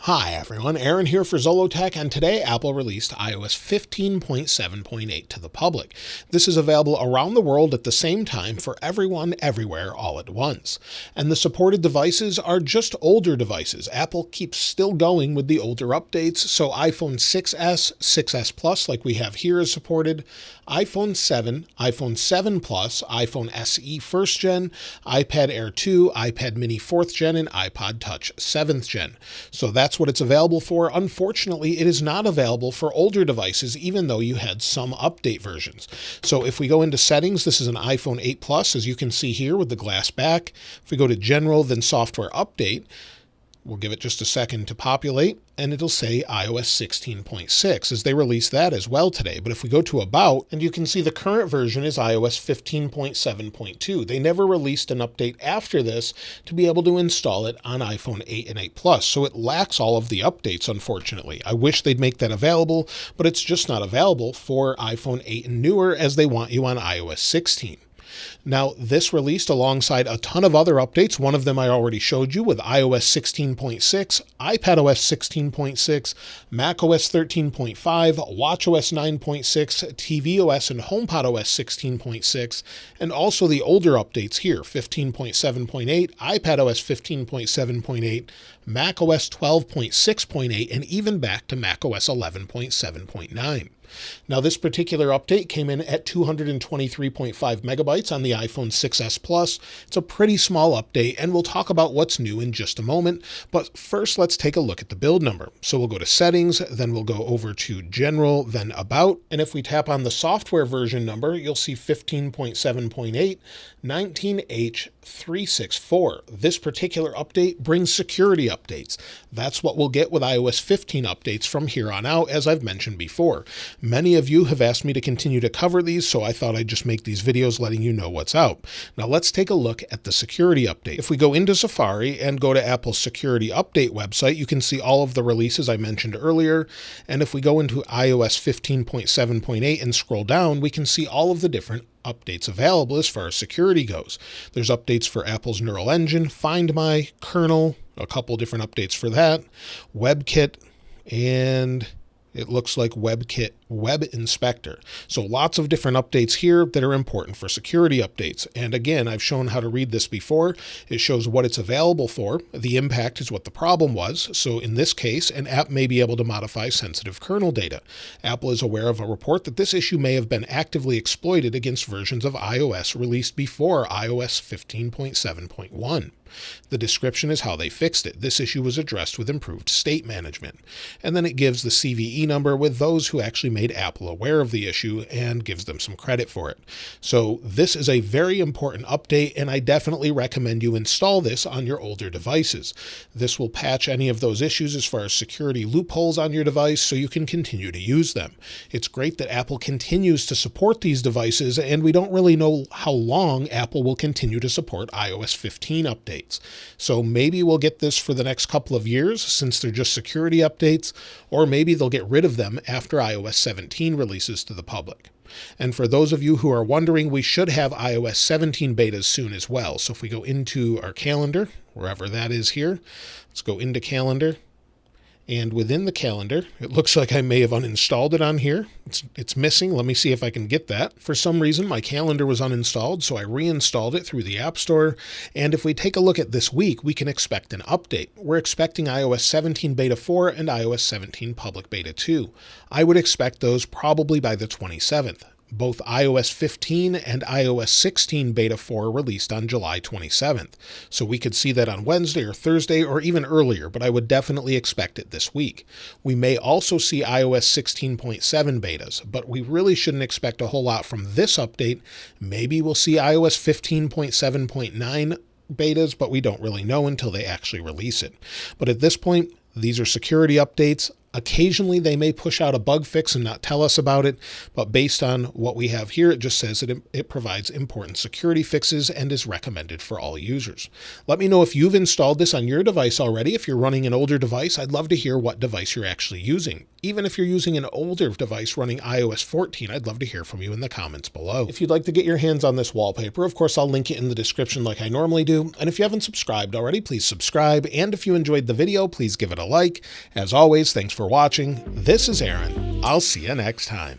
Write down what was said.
Hi everyone, Aaron here for Zollotech, and today Apple released iOS 15.7.8 to the public. This is available around the world at the same time for everyone, everywhere, all at once. And the supported devices are just older devices. Apple keeps still going with the older updates, so iPhone 6s, 6s Plus like we have here is supported, iPhone 7, iPhone 7 Plus, iPhone SE 1st Gen, iPad Air 2, iPad Mini 4th Gen, and iPod Touch 7th Gen. So that's what it's available for. Unfortunately, it is not available for older devices, even though you had some update versions. So if we go into settings, this is an iPhone 8 Plus, as you can see here with the glass back. If we go to general, then software update, we'll give it just a second to populate, and it'll say iOS 16.6 as they released that as well today. But if we go to About, and you can see the current version is iOS 15.7.2. They never released an update after this to be able to install it on iPhone 8 and 8 Plus, so it lacks all of the updates, unfortunately. I wish they'd make that available, but it's just not available for iPhone 8 and newer as they want you on iOS 16. Now, this released alongside a ton of other updates. One of them I already showed you with iOS 16.6, iPadOS 16.6, macOS 13.5, watchOS 9.6, tvOS and HomePodOS 16.6, and also the older updates here, 15.7.8, iPadOS 15.7.8, macOS 12.6.8, and even back to macOS 11.7.9. Now, this particular update came in at 223.5 megabytes on the iPhone 6s Plus. It's a pretty small update, and we'll talk about what's new in just a moment. But first, let's take a look at the build number. So we'll go to Settings, then we'll go over to General, then About. And if we tap on the software version number, you'll see 15.7.8, 19H364. This particular update brings security updates. That's what we'll get with iOS 15 updates from here on out, as I've mentioned before. Many of you have asked me to continue to cover these, so I thought I'd just make these videos letting you know what's out. Now let's take a look at the security update. If we go into Safari and go to Apple's security update website, you can see all of the releases I mentioned earlier. And if we go into iOS 15.7.8 and scroll down, we can see all of the different updates available as far as security goes. There's updates for Apple's Neural Engine, Find My, Kernel, a couple different updates for that, WebKit, and it looks like WebKit Web Inspector. So lots of different updates here that are important for security updates. And again, I've shown how to read this before. It shows what it's available for. The impact is what the problem was. So in this case, an app may be able to modify sensitive kernel data. Apple is aware of a report that this issue may have been actively exploited against versions of iOS released before iOS 15.7.1. The description is how they fixed it. This issue was addressed with improved state management. And then it gives the CVE number with those who actually made Apple aware of the issue and gives them some credit for it. So this is a very important update, and I definitely recommend you install this on your older devices. This will patch any of those issues as far as security loopholes on your device so you can continue to use them. It's great that Apple continues to support these devices, and we don't really know how long Apple will continue to support iOS 15 updates. So maybe we'll get this for the next couple of years since they're just security updates, or maybe they'll get rid of them after iOS 17 releases to the public. And for those of you who are wondering, we should have iOS 17 betas soon as well. So if we go into our calendar, wherever that is here, let's go into calendar. And within the calendar, it looks like I may have uninstalled it on here. It's missing. Let me see if I can get that. For some reason, my calendar was uninstalled, so I reinstalled it through the App Store. And if we take a look at this week, we can expect an update. We're expecting iOS 17 Beta 4 and iOS 17 Public Beta 2. I would expect those probably by the 27th. Both iOS 15 and iOS 16 Beta 4 released on July 27th. So we could see that on Wednesday or Thursday or even earlier, but I would definitely expect it this week. We may also see iOS 16.7 betas, but we really shouldn't expect a whole lot from this update. Maybe we'll see iOS 15.7.9 betas, but we don't really know until they actually release it. But at this point, these are security updates. Occasionally, they may push out a bug fix and not tell us about it, but based on what we have here, it just says that it provides important security fixes and is recommended for all users. Let me know if you've installed this on your device already. If you're running an older device, I'd love to hear what device you're actually using. even if you're using an older device running iOS 14, I'd love to hear from you in the comments below. If you'd like to get your hands on this wallpaper, of course, I'll link it in the description like I normally do. And if you haven't subscribed already, please subscribe. And if you enjoyed the video, please give it a like. As always, thanks for watching. This is Aaron. I'll see you next time.